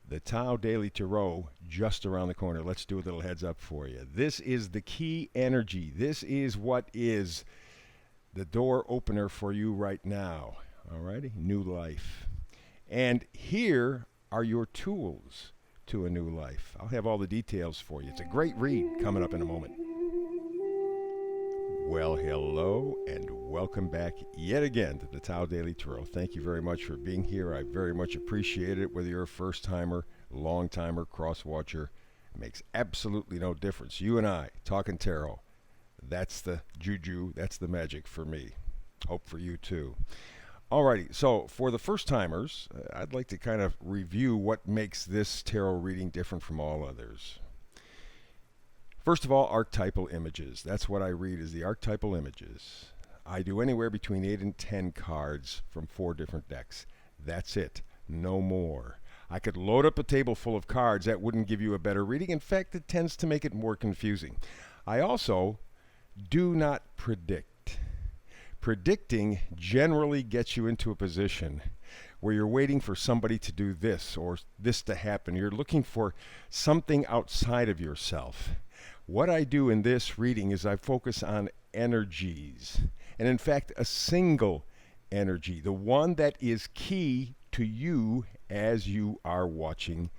The Tao Daily Tarot just around the corner. Let's do a little heads up for you. This is the key energy. This is what is the door opener for you right now. Alrighty? New life. And here are your tools to a new life. I'll have all the details for you. It's a great read coming up in a moment. Well, hello and welcome back yet again to the Tao Daily Tarot. Thank you very much for being here. I very much appreciate it. Whether you're a first-timer, long-timer, cross-watcher, it makes absolutely no difference. You and I, talking tarot, that's the juju, that's the magic for me. Hope for you too. Alrighty, so for the first-timers, I'd like to kind of review what makes this tarot reading different from all others. First of all, archetypal images. That's what I read is the archetypal images. I do anywhere between 8 and 10 cards from 4 different decks. That's it. No more. I could load up a table full of cards. That wouldn't give you a better reading. In fact, it tends to make it more confusing. I also do not predict. Predicting generally gets you into a position where you're waiting for somebody to do this or this to happen. You're looking for something outside of yourself. What I do in this reading is I focus on energies, and in fact, a single energy, the one that is key to you as you are watching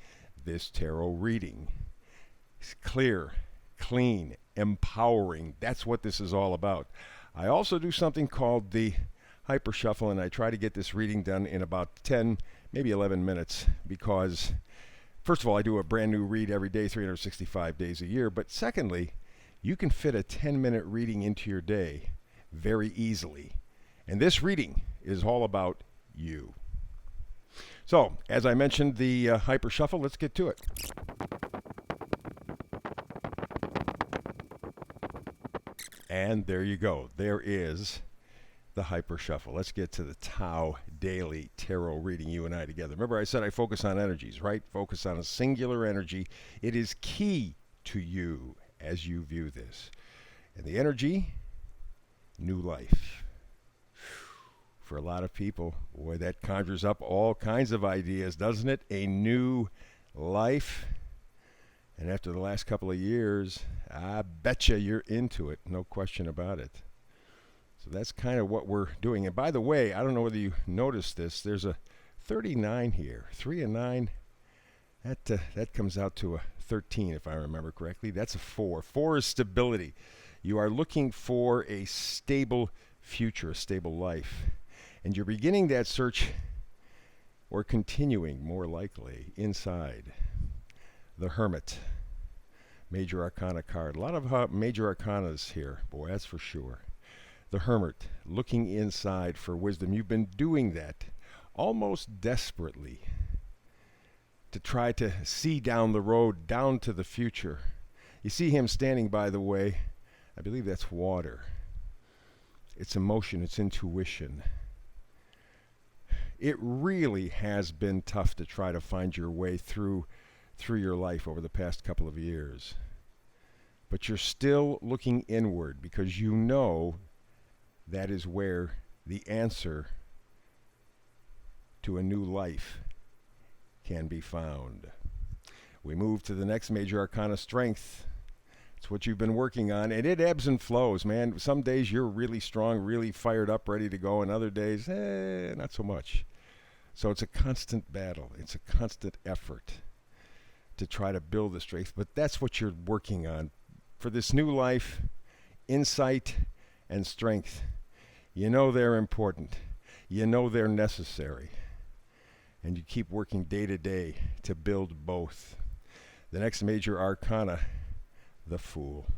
this tarot reading. It's clear, clean, empowering. That's what this is all about. I also do something called the hyper shuffle, and I try to get this reading done in about 10, maybe 11 minutes because first of all, I do a brand new read every day, 365 days a year. But secondly, you can fit a 10-minute reading into your day very easily. And this reading is all about you. So, as I mentioned, the hyper shuffle, let's get to it. And there you go. There is the hyper shuffle. Let's get to the Tao Daily Tarot reading, you and I together. Remember I said I focus on energies, right? Focus on a singular energy. It is key to you as you view this. And the energy, new life. For a lot of people, boy, that conjures up all kinds of ideas, doesn't it? A new life. And after the last couple of years, I betcha you're into it. No question about it. So that's kind of what we're doing. And by the way, I don't know whether you noticed this. There's a 39 here. 3 and 9. That comes out to a 13, if I remember correctly. That's a 4. 4 is stability. You are looking for a stable future, a stable life. And you're beginning that search, or continuing, more likely, inside the Hermit. Major Arcana card. A lot of major Arcanas here. Boy, that's for sure. The Hermit, looking inside for wisdom. You've been doing that almost desperately to try to see down the road, down to the future. You see him standing, by the way. I believe that's water. It's emotion, it's intuition. It really has been tough to try to find your way through your life over the past couple of years. But you're still looking inward because you know that is where the answer to a new life can be found. We move to the next major arcana, strength. It's what you've been working on, and it ebbs and flows, man. Some days you're really strong, really fired up, ready to go, and other days, not so much. So it's a constant battle. It's a constant effort to try to build the strength, but that's what you're working on. For this new life, insight and strength. You know they're important. You know they're necessary. And you keep working day to day to build both. The next major arcana, the Fool.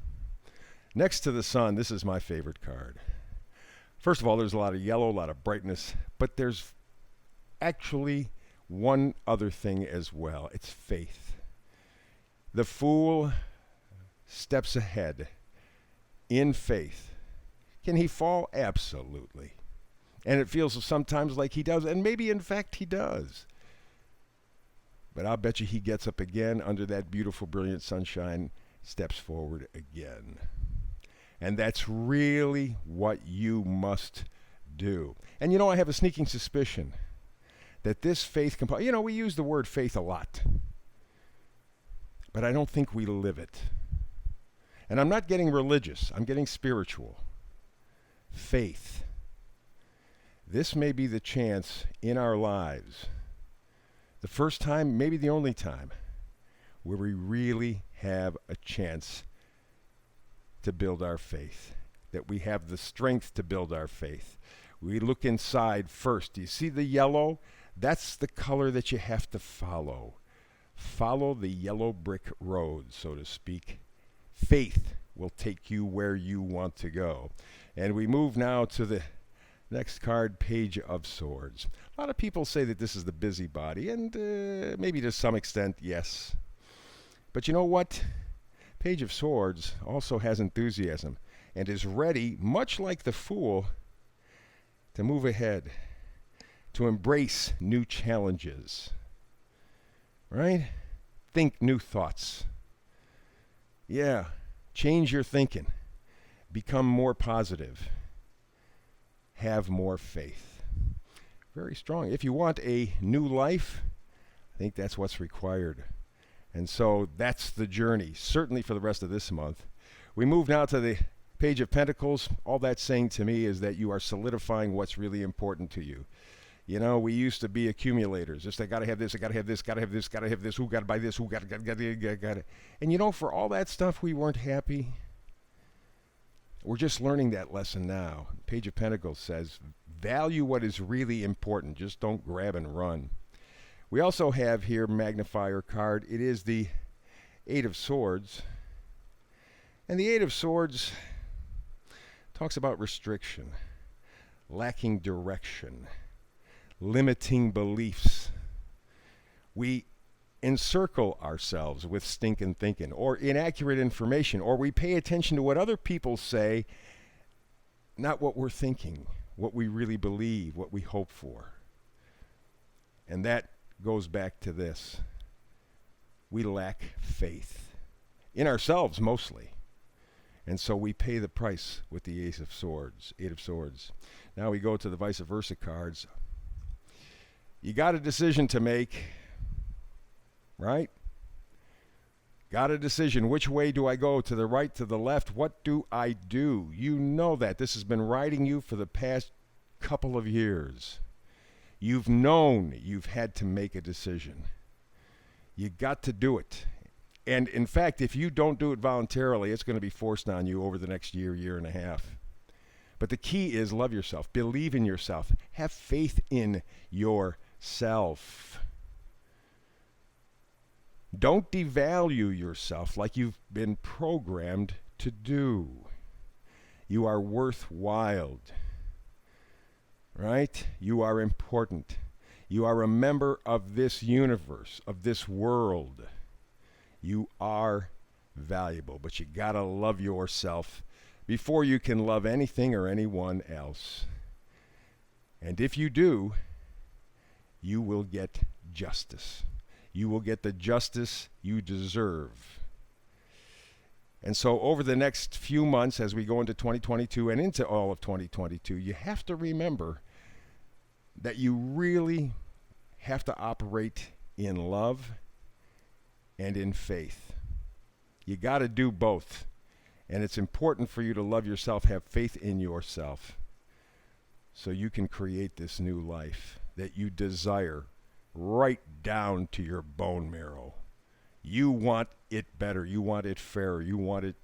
Next to the Sun, this is my favorite card. First of all, there's a lot of yellow, a lot of brightness, but there's actually one other thing as well. It's faith. The Fool steps ahead in faith. Can he fall? Absolutely. And it feels sometimes like he does, and maybe in fact he does. But I'll bet you he gets up again under that beautiful, brilliant sunshine, steps forward again. And that's really what you must do. And you know, I have a sneaking suspicion that this faith component, we use the word faith a lot, but I don't think we live it. And I'm not getting religious, I'm getting spiritual. Faith. This may be the chance in our lives, the first time, maybe the only time, where we really have a chance to build our faith, that we have the strength to build our faith. We look inside first. Do you see the yellow? That's the color that you have to follow. Follow the yellow brick road, so to speak. Faith will take you where you want to go. And we move now to the next card, Page of Swords. A lot of people say that this is the busybody, and maybe to some extent, yes. But you know what? Page of Swords also has enthusiasm and is ready, much like the Fool, to move ahead, to embrace new challenges, right? Think new thoughts. Yeah, change your thinking. Become more positive. Have more faith. Very strong. If you want a new life, I think that's what's required. And so that's the journey, certainly for the rest of this month. We move now to the Page of Pentacles. All that's saying to me is that you are solidifying what's really important to you. We used to be accumulators. Just, I got to have this, I got to have this, got to have this, got to have this, who got to buy this, who got it. And for all that stuff, we weren't happy. We're just learning that lesson now. Page of Pentacles says, value what is really important. Just don't grab and run. We also have here magnifier card. It is the Eight of Swords. And the Eight of Swords talks about restriction, lacking direction, limiting beliefs. We encircle ourselves with stinking thinking or inaccurate information, or we pay attention to what other people say, not what we're thinking, what we really believe, what we hope for. And that goes back to this. We lack faith in ourselves mostly. And so we pay the price with the Eight of Swords. Now we go to the vice versa cards. You got a decision to make, right? Got a decision. Which way do I go? To the right, to the left? What do I do? You know that. This has been riding you for the past couple of years. You've known you've had to make a decision. You got to do it. And in fact, if you don't do it voluntarily, it's going to be forced on you over the next year and a half. But the key is love yourself. Believe in yourself. Have faith in yourself. Don't devalue yourself like you've been programmed to do. You are worthwhile. Right? You are important. You are a member of this universe, of this world. You are valuable, but you gotta love yourself before you can love anything or anyone else. And if you do, you will get justice. You will get the justice you deserve. And so over the next few months, as we go into 2022 and into all of 2022, you have to remember that you really have to operate in love and in faith. You got to do both. And it's important for you to love yourself, have faith in yourself, so you can create this new life that you desire right down to your bone marrow. You want it better. You want it fairer. You want it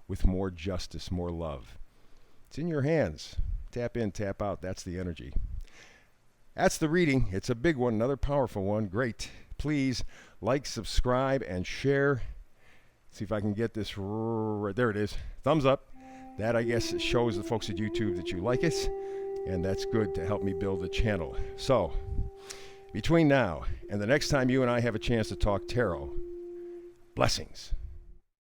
with more justice, more love. It's in your hands. Tap in, tap out. That's the energy. That's the reading. It's a big one, another powerful one. Great. Please like, subscribe, and share. See if I can get this right. There it is. Thumbs up. That, I guess, shows the folks at YouTube that you like it, and that's good to help me build the channel. So, between now and the next time you and I have a chance to talk tarot, blessings.